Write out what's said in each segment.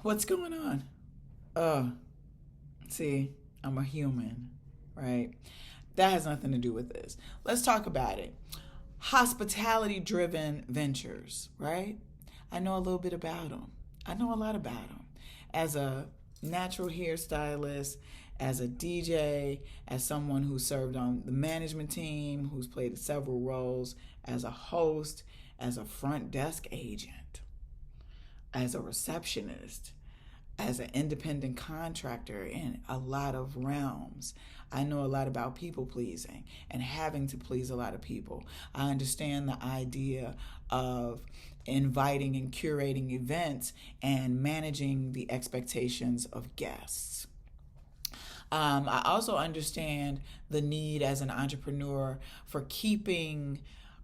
What's going on? Uh, See, I'm a human, right? That has nothing to do with this. Let's talk about it. Hospitality driven ventures, right? I know a little bit about them. I know a lot about them. As a natural hairstylist, as a DJ, as someone who served on the management team, who's played several roles, as a host, as a front desk agent, as a receptionist, as an independent contractor in a lot of realms. I know a lot about people pleasing and having to please a lot of people. I understand the idea of inviting and curating events and managing the expectations of guests. I also understand the need as an entrepreneur for keeping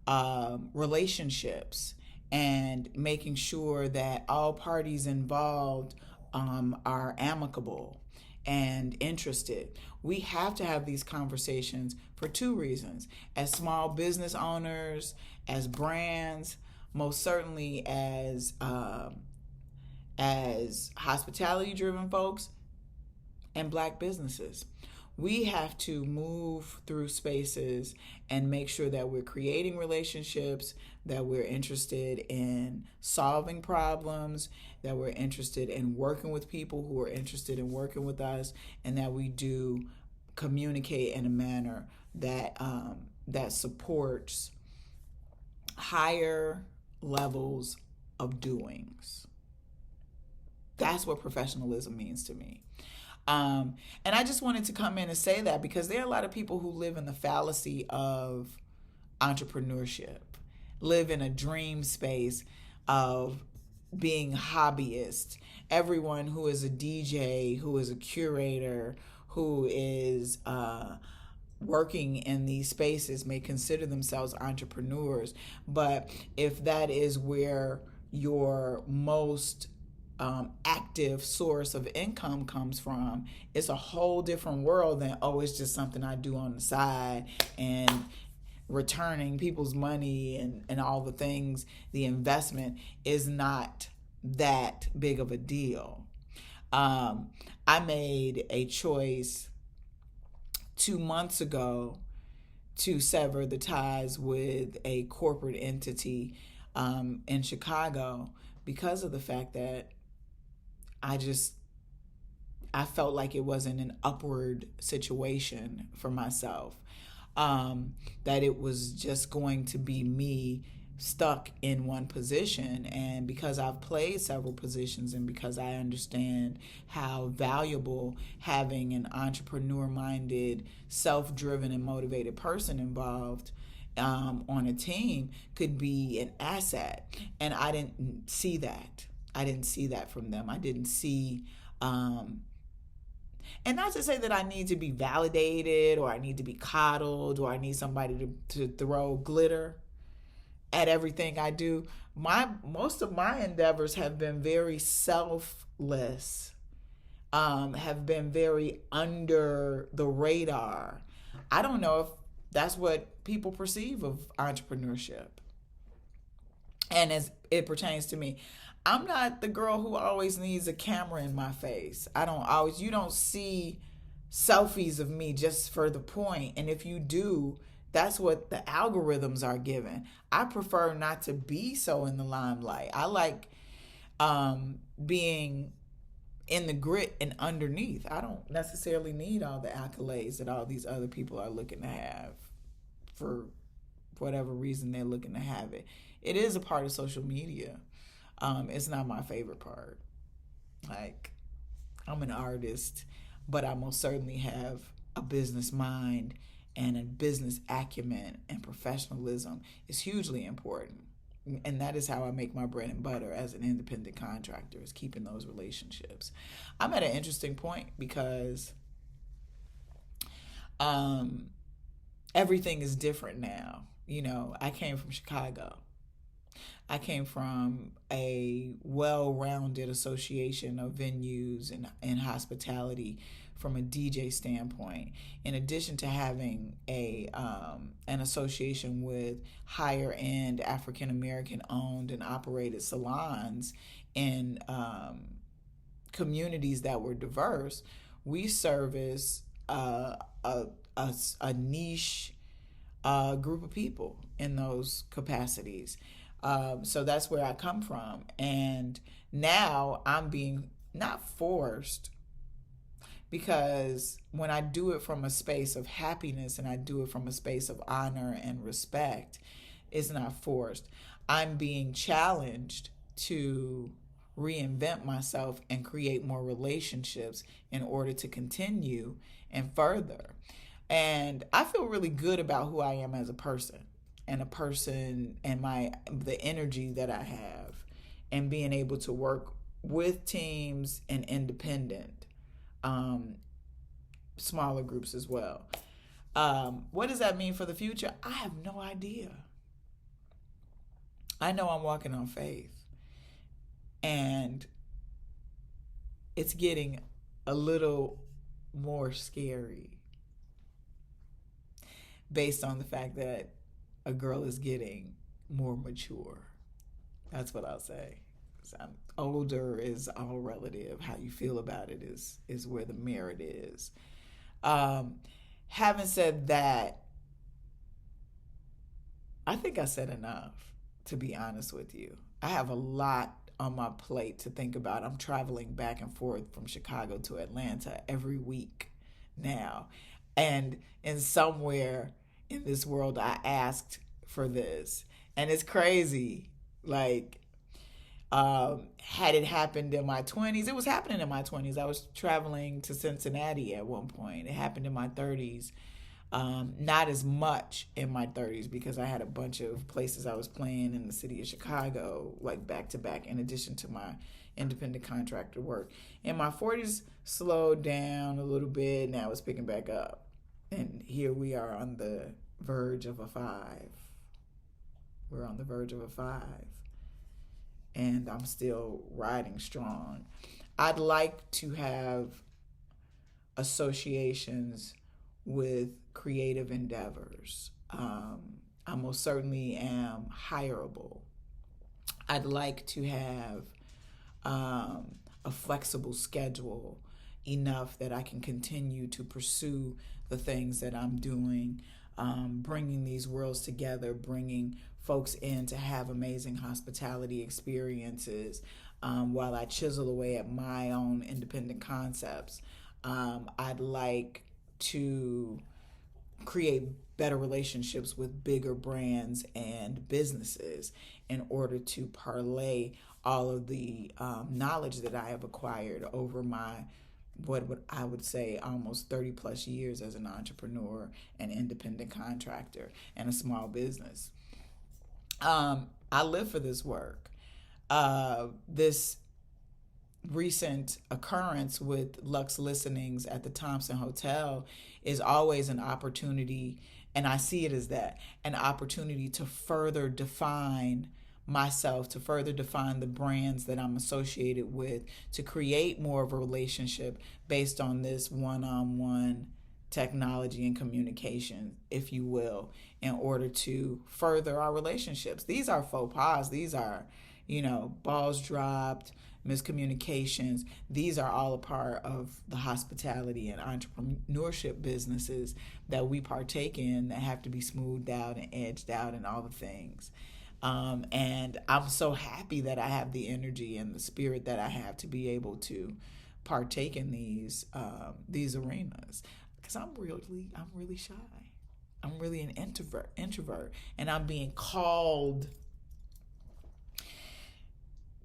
relationships and making sure that all parties involved are amicable and interested. We have to have these conversations for two reasons: as small business owners, as brands, most certainly as hospitality driven folks, and Black businesses. We have to move through spaces and make sure that we're creating relationships, that we're interested in solving problems, that we're interested in working with people who are interested in working with us, and that we do communicate in a manner that supports higher levels of doings. That's what professionalism means to me. And I just wanted to come in and say that because there are a lot of people who live in the fallacy of entrepreneurship, live in a dream space of being hobbyist. Everyone who is a DJ, who is a curator, who is working in these spaces may consider themselves entrepreneurs. But if that is where your most active source of income comes from, it's a whole different world than, oh, it's just something I do on the side, and returning people's money and all the things. The investment is not that big of a deal. I made a choice 2 months ago to sever the ties with a corporate entity in Chicago because of the fact that I felt like it wasn't an upward situation for myself. That it was just going to be me stuck in one position. And because I've played several positions and because I understand how valuable having an entrepreneur-minded, self-driven, and motivated person involved on a team could be an asset. And I didn't see that. I didn't see that from them. I didn't see, and not to say that I need to be validated or I need to be coddled or I need somebody to throw glitter at everything I do. Most of my endeavors have been very selfless, have been very under the radar. I don't know if that's what people perceive of entrepreneurship. And as it pertains to me, I'm not the girl who always needs a camera in my face. You don't see selfies of me just for the point. And if you do, that's what the algorithms are given. I prefer not to be so in the limelight. I like being in the grit and underneath. I don't necessarily need all the accolades that all these other people are looking to have for whatever reason they're looking to have it. It is a part of social media. It's not my favorite part. Like, I'm an artist, but I most certainly have a business mind, and a business acumen and professionalism is hugely important. And that is how I make my bread and butter as an independent contractor, is keeping those relationships. I'm at an interesting point because everything is different now. I came from Chicago. I came from a well-rounded association of venues and hospitality from a DJ standpoint, in addition to having an association with higher-end African-American owned and operated salons in communities that were diverse, we service a niche group of people in those capacities. So that's where I come from. And now I'm being not forced, because when I do it from a space of happiness and I do it from a space of honor and respect, it's not forced. I'm being challenged to reinvent myself and create more relationships in order to continue and further. And I feel really good about who I am as a person, and the energy that I have, and being able to work with teams and independent smaller groups as well. What does that mean for the future? I have no idea. I know I'm walking on faith, and it's getting a little more scary based on the fact that a girl is getting more mature. That's what I'll say. Older is all relative. How you feel about it is where the merit is. Having said that, I think I said enough, to be honest with you. I have a lot on my plate to think about. I'm traveling back and forth from Chicago to Atlanta every week now. And in somewhere in this world, I asked for this. And it's crazy. Like, had it happened in my 20s, it was happening in my 20s. I was traveling to Cincinnati at one point. It happened in my 30s. Not as much in my 30s, because I had a bunch of places I was playing in the city of Chicago, like back to back, in addition to my independent contractor work. In my 40s, slowed down a little bit. Now it's picking back up. And here we are on the verge of a 5. We're on the verge of a 5. And I'm still riding strong. I'd like to have associations with creative endeavors. I most certainly am hireable. I'd like to have a flexible schedule enough that I can continue to pursue the things that I'm doing, bringing these worlds together, bringing folks in to have amazing hospitality experiences while I chisel away at my own independent concepts. I'd like to create better relationships with bigger brands and businesses in order to parlay all of the knowledge that I have acquired over my, what I would say, almost 30 plus years as an entrepreneur and independent contractor and a small business. I live for this work. This recent occurrence with Lux Listenings at the Thompson Hotel is always an opportunity, and I see it as that, an opportunity to further define myself, to further define the brands that I'm associated with, to create more of a relationship based on this one-on-one technology and communication, if you will, in order to further our relationships. These are faux pas. These are, balls dropped, miscommunications. These are all a part of the hospitality and entrepreneurship businesses that we partake in, that have to be smoothed out and edged out and all the things. And I'm so happy that I have the energy and the spirit that I have to be able to partake in these arenas, because I'm really shy. I'm really an introvert, and I'm being called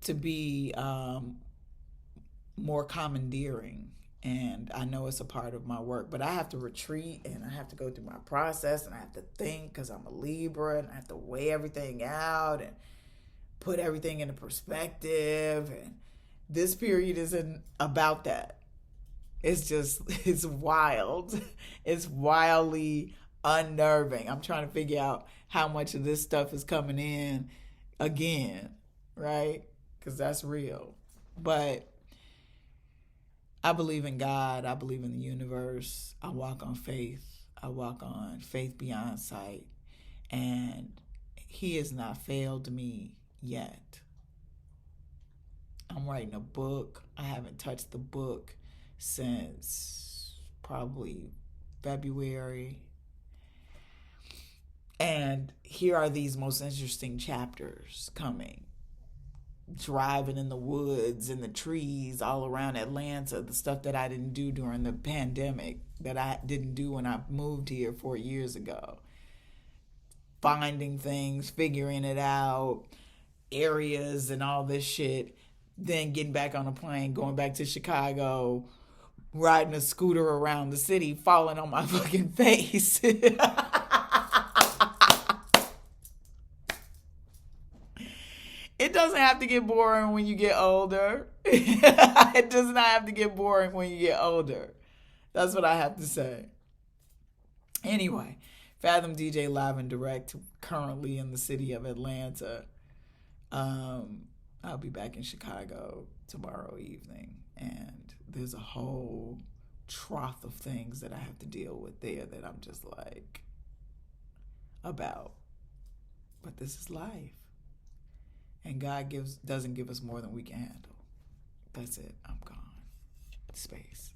to be more commandeering. And I know it's a part of my work, but I have to retreat and I have to go through my process and I have to think, because I'm a Libra, and I have to weigh everything out and put everything into perspective. And this period isn't about that. It's wild. It's wildly unnerving. I'm trying to figure out how much of this stuff is coming in again, right? Because that's real. But I believe in God. I believe in the universe. I walk on faith. I walk on faith beyond sight. And He has not failed me yet. I'm writing a book. I haven't touched the book since probably February. And here are these most interesting chapters coming. Driving in the woods and the trees all around Atlanta, the stuff that I didn't do during the pandemic, that I didn't do when I moved here 4 years ago. Finding things, figuring it out, areas and all this shit. Then getting back on a plane, going back to Chicago, riding a scooter around the city, falling on my fucking face. It doesn't have to get boring when you get older. It does not have to get boring when you get older. That's what I have to say. Anyway, Fathom DJ Live and Direct, currently in the city of Atlanta. I'll be back in Chicago tomorrow evening, and there's a whole trough of things that I have to deal with there that I'm just like about. But this is life. And God doesn't give us more than we can handle. That's it. I'm gone. Space.